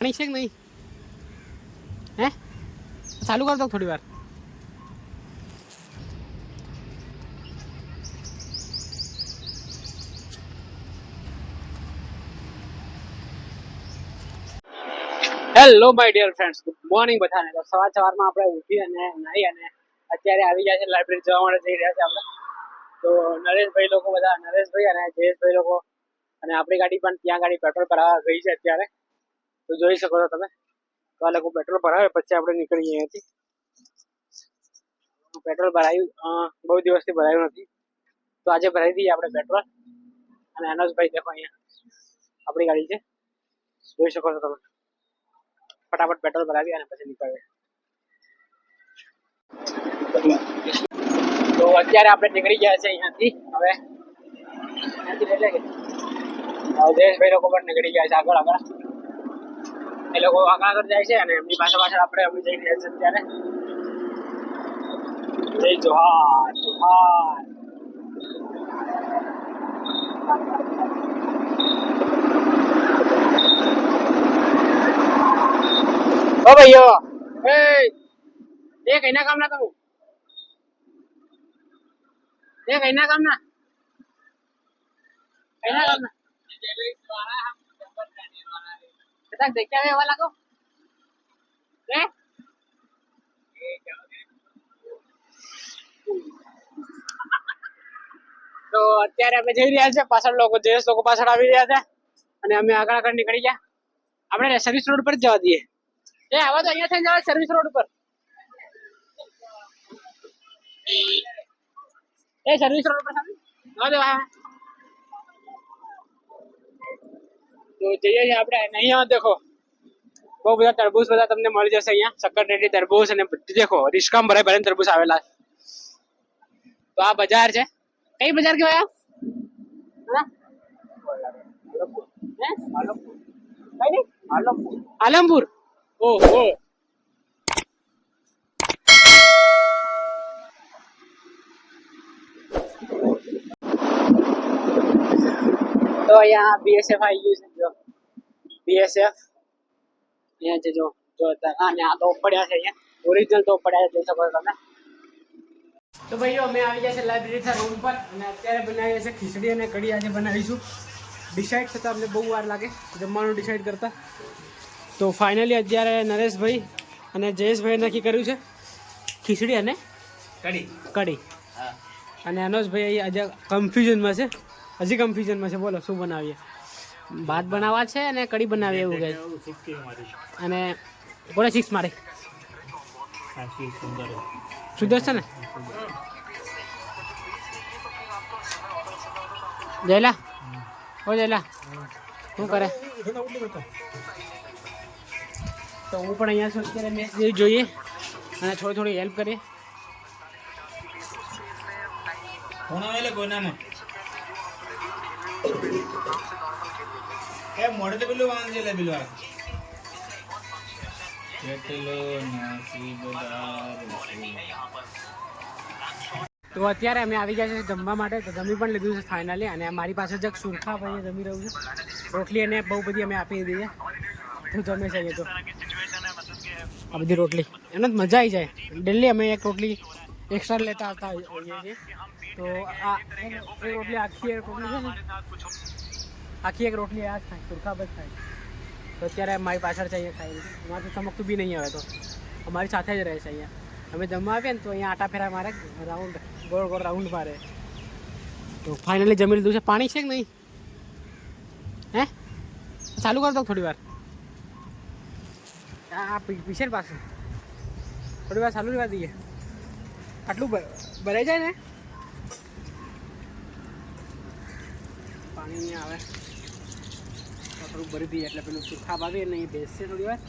પાણી છે કે નહીં? હે ચાલુ કર દો થોડી વાર. Hello my dear friends, good morning બધાને. તો સવારમાં આપણે ઉઠી અને નાહી અને અત્યારે આવી ગયા છે લાઇબ્રેરી જવા માટે જઈ રહ્યા છે આપણે. તો નરેશભાઈ લોકો બધા, નરેશભાઈ અને જયેશભાઈ લોકો અને આપણી ગાડી પણ ત્યાં ગાડી પેટ્રોલ ભરાવા ગઈ છે અત્યારે. તો જોઈ શકો છો તમે. તો આ લોકો પેટ્રોલ ભરાવે પછી આપણે નીકળીએ અહીંયાથી. પેટ્રોલ ભરાયું બહુ દિવસથી ભરાયું નથી, તો આજે ભરાઈ દઈએ આપણે પેટ્રોલ. અને અનોજભાઈ દેખો અહીંયા આપણી ગાડી છે, જોઈ શકો છો તમે. ફટાફટ પેટ્રોલ ભરાવી અને પછી નીકળીએ. તો અત્યારે આપણે નીકળી ગયા છે અહીંયાથી. હવે અહીંયાથી એટલે કે જયેશભાઈ લોકો પણ નીકળી ગયા છે આગળ આગળ. એ લોકો આગળ જાય છે અને એમની પાછળ આપણે જઈ રહ્યા છે અત્યારે. જય જોહાર જોહાર. ઓ ભાઈઓ, એ કઈના કામ ના તમે? એ કઈના કામ ના? કઈના કામ ના? કદાચ દેખ્યા એવા લાગો હે? તો અત્યારે અમે જઈ રહ્યા છે, પાછળ લોકો જયેશ લોકો પાછળ આવી રહ્યા છે અને અમે આગળ આગળ નીકળી ગયા. આપણે સર્વિસ રોડ પર જ જવા દઈએ. એ આવા તો અહીંયા થઈને જવા સર્વિસ રોડ પર. એ સર્વિસ રોડ પર આવા દો. તો જઈએ છીએ આપણે. અહીંયા દેખો બહુ બધા તરબૂચ બધા તમને મળી જશે અહીંયા. સક્કરટેટી તરબૂચ અને બધી દેખો રિસ્કામ ભરાઈ ભરાઈને તરબૂચ આવેલા. તો આ બજાર છે. કઈ બજાર કહેવાય? આલમપુર. ઓહો. તો અહીંયા બીએસએફ આવી ગયું છે. જો બીએસએફ અહીંયા છે. જો આ તો પડ્યા છે અહીંયા. ઓરિજિનલ તો પડ્યા છે, જોઈ શકો છો તમે. તો ભાઈઓ અમે આવી ગયા છે લાઇબ્રેરી રૂમ પર અને અત્યારે બનાવીએ છીએ ખીચડી અને કઢી. આજે બનાવીશું. ડિસાઈડ થતાં અમને બહુ વાર લાગે જમવાનું ડિસાઈડ કરતા. તો ફાઇનલી અત્યારે નરેશભાઈ અને જયેશભાઈ નક્કી કર્યું છે ખીચડી અને કઢી. અને અનોજભાઈ આજે કન્ફ્યુઝનમાં છે, હજી કન્ફ્યુઝનમાં છે. બોલો શું બનાવીએ? ભાત બનાવવા છે અને કઢી બનાવીએ એવું કહે. અને બોલે 6 મારે સુદર્શન ને જયલા. ઓ જયલા, શું કરે? તો હું પણ અહીંયા છું અત્યારે. મેચ જોઈએ અને થોડી હેલ્પ કરીએ. મોડે પેલું વાંધે છે પેલું તો અત્યારે અમે આવી ગયા છે જમવા માટે. તો જમી પણ લીધું છે ફાઇનલી. અને મારી પાસે જગ સુરખા ભાઈ જમી રહ્યું છે. રોટલી અને બહુ બધી અમે આપી દીધી છે. તો જમે છે તો આ બધી રોટલી એમને જ મજા આવી જાય. ડેલી અમે એક રોટલી એક્સ્ટ્રા લેતા આવતા હોઈએ છીએ. તો આ એક રોટલી આખી એક રોટલી છે ને, આખી એક રોટલી આ જ ખાય, સુરખા જ ખાય. તો અત્યારે મારી પાછળ છે અહીંયા ખાઈ. અમારે તો ચમકતું બી નહીં આવે, તો અમારી સાથે જ રહે છે અહીંયા. અમે જમવા આવીએ ને તો અહીંયા આટા ફેરા મારે, રાઉન્ડ ગોળ ગોળ રાઉન્ડ મારે. તો ફાઇનલી જમી લીધું છે. પાણી છે કે નહીં? હે ચાલુ કર દો થોડી વાર. આ પીછે પાછું થોડી વાર ચાલુ રહેવા દઈએ. આટલું ભરાઈ જાય ને પાણી નહીં આવે તો થોડુંક ભરી દઈએ એટલે પેલું સુરખા બાંધીએ ને એ બેસશે થોડી વાર.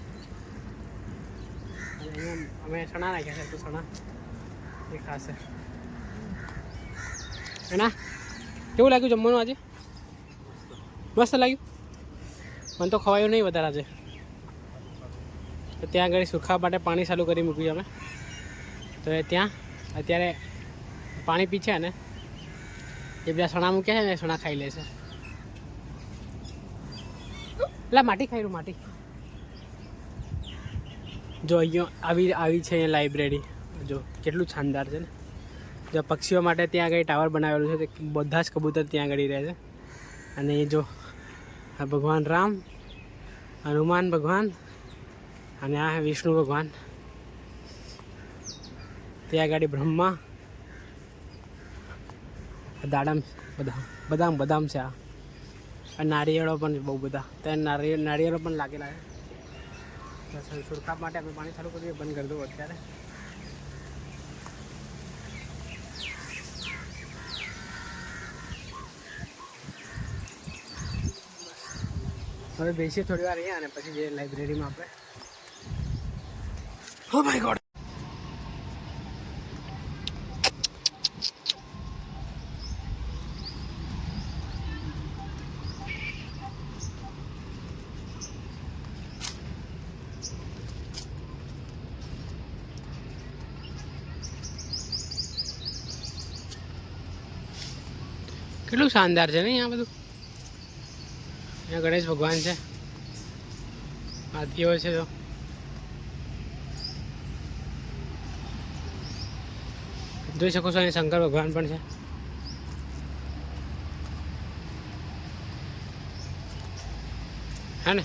અને અહીંયા અમે ચણા નાખ્યા છે, તો ચણા એ ખાશે. એના કેવું લાગ્યું જમવાનું આજે? મસ્ત લાગ્યું. મને તો ખવાયું નહીં વધારે આજે. તો ત્યાં આગળ સુરખા માટે પાણી ચાલુ કરી મૂક્યું અમે. તો એ ત્યાં અત્યારે પાણી પીછે અને એ બધા સણા મૂક્યા છે ને, સણા ખાઈ લે છે. એટલે માટી ખાઈ રહ્યું, માટી જો અહીંયા આવી છે અહીંયા લાઇબ્રેરી. જો કેટલું શાનદાર છે ને. જો પક્ષીઓ માટે ત્યાં આગળ ટાવર બનાવેલું છે, તે બધા જ કબૂતર ત્યાં આગળ રહે છે. અને એ જો આ ભગવાન રામ, હનુમાન ભગવાન અને આ વિષ્ણુ ભગવાન, ત્યાં આગળ બ્રહ્મા, દાડમ બદામ છે. આ નારિયેળો પણ બહુ બધા, ત્યાં નારિયેળો પણ લાગેલા છે. સુરખાબ માટે અમે પાણી ચાલુ કરીએ, બંધ કરી દઉં અત્યારે. હવે બેસીએ થોડી વાર અહીંયા અને પછી જઈએ લાઇબ્રેરીમાં આપણે. ઓ માય ગોડ, કેટલું શાનદાર છે ને અહીંયા બધું. અહીંયા ગણેશ ભગવાન છે, હાથીઓ છે. તો જોઈ શકો છો અહીં શંકર ભગવાન પણ છે. હા ને,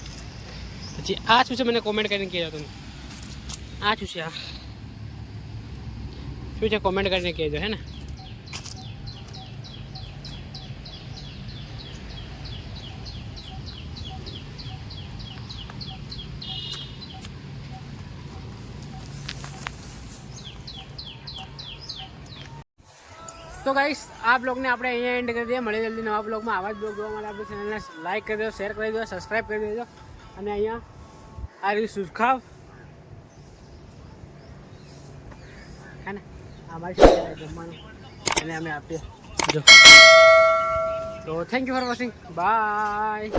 પછી આ શું છે મને કોમેન્ટ કરીને કહેજો તમે. આ શું છે, આ શું છે કોમેન્ટ કરીને કહેજો. હે ને, તો ગાઈસ આ બ્લોગને આપણે અહીંયા એન્ડ કરી દઈએ. મળીએ જલ્દી નવા બ્લોગમાં. આવા જ બ્લોગ જોવા માટે આપણી ચેનલને લાઈક કરી દો, શેર કરી દો, સબસ્ક્રાઈબ કરી દેજો. અને અહીંયા આ રહ્યું સુરખાવ. હે ને, અમારી જમવાનું અને અમે આપીએ. જો તો thank you for watching. By.